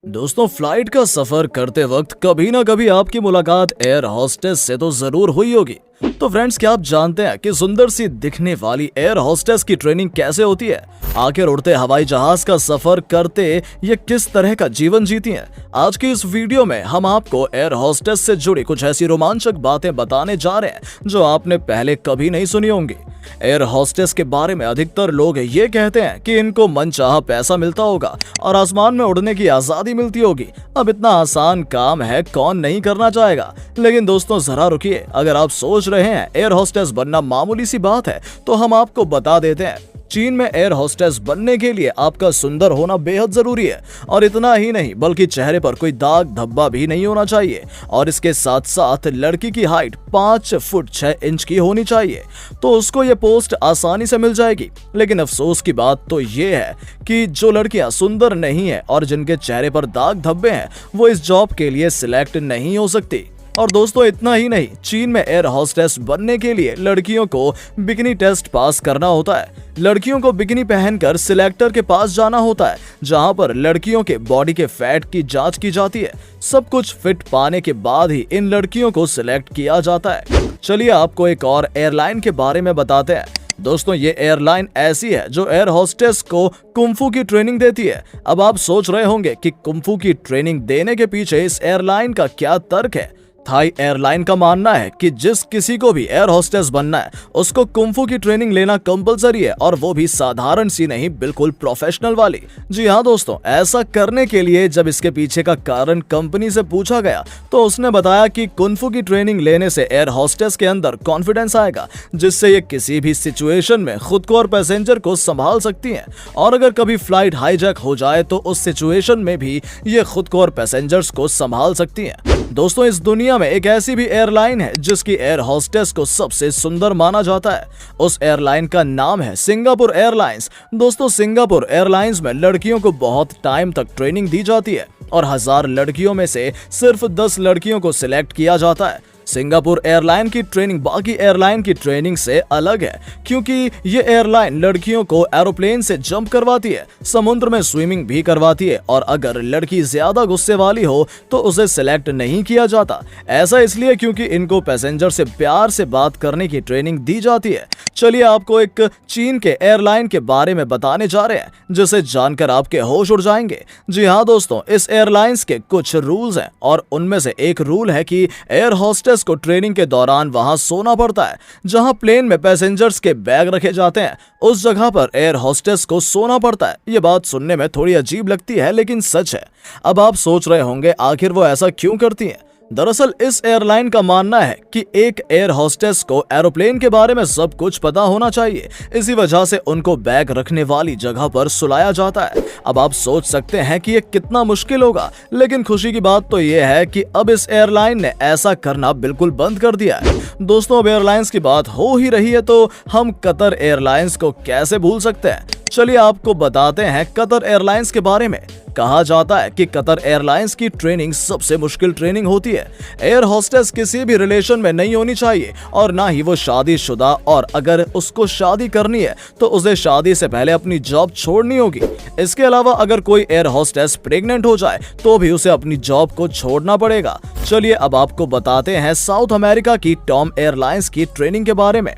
दोस्तों, फ्लाइट का सफर करते वक्त कभी ना कभी आपकी मुलाकात एयर हॉस्टेस से तो जरूर हुई होगी। तो फ्रेंड्स, क्या आप जानते हैं कि सुंदर सी दिखने वाली एयर हॉस्टेस की ट्रेनिंग कैसे होती है? आखिर उड़ते हवाई जहाज का सफर करते ये किस तरह का जीवन जीती हैं? आज की इस वीडियो में हम आपको एयर हॉस्टेस से जुड़ी कुछ ऐसी रोमांचक बातें बताने जा रहे हैं जो आपने पहले कभी नहीं सुनी होंगी। एयर हॉस्टेस के बारे में अधिकतर लोग ये कहते हैं कि इनको मनचाहा पैसा मिलता होगा और आसमान में उड़ने की आजादी मिलती होगी। अब इतना आसान काम है, कौन नहीं करना चाहेगा? लेकिन दोस्तों, जरा रुकिए। अगर आप सोच रहे हैं एयर हॉस्टेस बनना मामूली सी बात है, तो हम आपको बता देते हैं। चीन में एयर हॉस्टेस बनने के लिए आपका सुंदर होना बेहद जरूरी है, और इतना ही नहीं बल्कि चेहरे पर कोई दाग धब्बा भी नहीं होना चाहिए, और इसके साथ साथ लड़की की हाइट 5 फुट 6 इंच की होनी चाहिए, तो उसको ये पोस्ट आसानी से मिल जाएगी। लेकिन अफसोस की बात तो ये है कि जो लड़कियां सुंदर नहीं है और जिनके चेहरे पर दाग धब्बे हैं, वो इस जॉब के लिए सिलेक्ट नहीं हो सकती। और दोस्तों, इतना ही नहीं, चीन में एयर हॉस्टेस बनने के लिए लड़कियों को बिकिनी टेस्ट पास करना होता है। लड़कियों को बिकिनी पहनकर सिलेक्टर के पास जाना होता है, जहां पर लड़कियों के बॉडी के फैट की जांच की जाती है। सब कुछ फिट पाने के बाद ही इन लड़कियों को सिलेक्ट किया जाता है। चलिए आपको एक और एयरलाइन के बारे में बताते हैं। दोस्तों, ये एयरलाइन ऐसी है जो एयर हॉस्टेस को कुंफू की ट्रेनिंग देती है। अब आप सोच रहे होंगे कि कुंफू की ट्रेनिंग देने के पीछे इस एयरलाइन का क्या तर्क है। थाई एयरलाइन का मानना है कि जिस किसी को भी एयर हॉस्टेस बनना है, उसको कुंफू की ट्रेनिंग लेना कंपलसरी है, और वो भी साधारण सी नहीं, बिल्कुल प्रोफेशनल वाली। जी हाँ दोस्तों, ऐसा करने के लिए जब इसके पीछे का कारण कंपनी से पूछा गया, तो उसने बताया कि कुंफू की ट्रेनिंग लेने से एयर हॉस्टेस के अंदर कॉन्फिडेंस आएगा, जिससे ये किसी भी सिचुएशन में खुद को और पैसेंजर को संभाल सकती हैं, और अगर कभी फ्लाइट हाईजैक हो जाए तो उस सिचुएशन में भी ये खुद को और पैसेंजर्स को संभाल सकती हैं। दोस्तों, इस दुनिया में एक ऐसी भी एयरलाइन है जिसकी एयर हॉस्टेस को सबसे सुंदर माना जाता है। उस एयरलाइन का नाम है सिंगापुर एयरलाइंस। दोस्तों, सिंगापुर एयरलाइंस में लड़कियों को बहुत टाइम तक ट्रेनिंग दी जाती है, और 1000 लड़कियों में से सिर्फ 10 लड़कियों को सिलेक्ट किया जाता है। सिंगापुर एयरलाइन की ट्रेनिंग बाकी एयरलाइन की ट्रेनिंग से अलग है, क्योंकि ये एयरलाइन लड़कियों को एरोप्लेन से जंप करवाती है, समुद्र में स्विमिंग भी करवाती है, और अगर लड़की ज्यादा गुस्से वाली हो तो उसे सिलेक्ट नहीं किया जाता। ऐसा इसलिए क्योंकि इनको पैसेंजर से प्यार से बात करने की ट्रेनिंग दी जाती है। चलिए आपको एक चीन के एयरलाइन के बारे में बताने जा रहे हैं, जिसे जानकर आपके होश उड़ जाएंगे। जी हाँ दोस्तों, इस एयरलाइंस के कुछ रूल्स हैं, और उनमें से एक रूल है कि एयर हॉस्टेस को ट्रेनिंग के दौरान वहां सोना पड़ता है। जहां प्लेन में पैसेंजर्स के बैग रखे जाते हैं, उस जगह पर एयर हॉस्टेस को सोना पड़ता है। ये बात सुनने में थोड़ी अजीब लगती है, लेकिन सच है। अब आप सोच रहे होंगे आखिर वो ऐसा क्यों करती हैं? दरअसल इस एयरलाइन का मानना है कि एक एयर हॉस्टेस को एरोप्लेन के बारे में सब कुछ पता होना चाहिए। इसी वजह से उनको बैग रखने वाली जगह पर सुलाया जाता है। अब आप सोच सकते हैं कि ये कितना मुश्किल होगा, लेकिन खुशी की बात तो ये है कि अब इस एयरलाइन ने ऐसा करना बिल्कुल बंद कर दिया है। दोस्तों, अब एयरलाइंस की बात हो ही रही है, तो हम कतर एयरलाइंस को कैसे भूल सकते हैं? चलिए आपको बताते हैं कतर एयरलाइंस के बारे में। कहा जाता है कि कतर एयरलाइंस की ट्रेनिंग सबसे मुश्किल ट्रेनिंग होती है। एयर हॉस्टेस किसी भी रिलेशन में नहीं होनी चाहिए, और ना ही वो शादीशुदा, और अगर उसको शादी करनी है तो उसे शादी से पहले अपनी जॉब छोड़नी होगी। इसके अलावा अगर कोई एयर हॉस्टेस प्रेग्नेंट हो जाए तो भी उसे अपनी जॉब को छोड़ना पड़ेगा। चलिए अब आपको बताते हैं साउथ अमेरिका की टॉम एयरलाइंस की ट्रेनिंग के बारे में।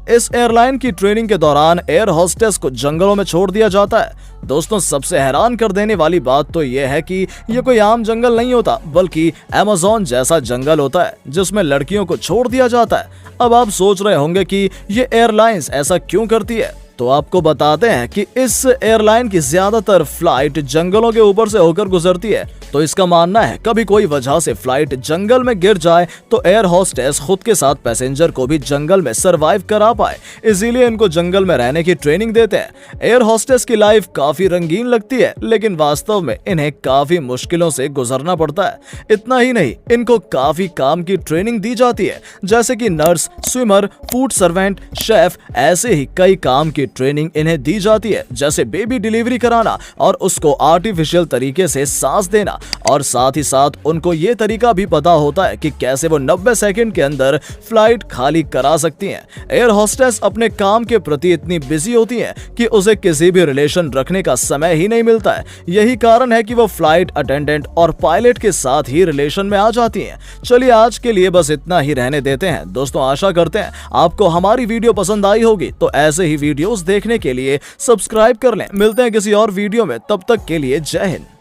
इस एयरलाइन की ट्रेनिंग के दौरान एयर हॉस्टेस को जंगलों में छोड़ दिया जाता है। दोस्तों, सबसे हैरान कर देने वाली बात तो यह है कि यह कोई आम जंगल नहीं होता, बल्कि अमेज़न जैसा जंगल होता है, जिसमें लड़कियों को छोड़ दिया जाता है। अब आप सोच रहे होंगे कि ये एयरलाइंस ऐसा क्यों करती है, तो आपको बताते हैं कि इस एयरलाइन की ज्यादातर फ्लाइट जंगलों के ऊपर से होकर गुजरती है। तो इसका मानना है कभी कोई वजह से फ्लाइट जंगल में गिर जाए तो एयर हॉस्टेस खुद के साथ पैसेंजर को भी जंगल में सरवाइव करा पाए, इसीलिए इनको जंगल में रहने की ट्रेनिंग देते हैं। एयर हॉस्टेस की लाइफ काफी रंगीन लगती है, लेकिन वास्तव में इन्हें काफी मुश्किलों से गुजरना पड़ता है। इतना ही नहीं, इनको काफी काम की ट्रेनिंग दी जाती है, जैसे कि nurse, swimmer, food servant, chef, ऐसे ही कई काम की ट्रेनिंग इन्हें दी जाती है, जैसे बेबी डिलीवरी कराना और उसको आर्टिफिशियल तरीके से सांस देना। और साथ ही साथ उनको ये तरीका भी पता होता है कि कैसे वो 90 सेकंड के अंदर फ्लाइट खाली करा सकती हैं। एयर होस्टेस अपने काम के प्रति इतनी बिजी होती हैं कि उसे किसी भी रिलेशन रखने का समय ही नहीं मिलता है। यही कारण है कि वो फ्लाइट अटेंडेंट और पायलट के साथ ही रिलेशन में आ जाती हैं। चलिए आज के लिए बस इतना ही रहने देते हैं दोस्तों। आशा करते हैं आपको हमारी वीडियो पसंद आई होगी, तो ऐसे ही वीडियोस देखने के लिए सब्सक्राइब कर लें। मिलते हैं किसी और वीडियो में, तब तक के लिए जय हिंद।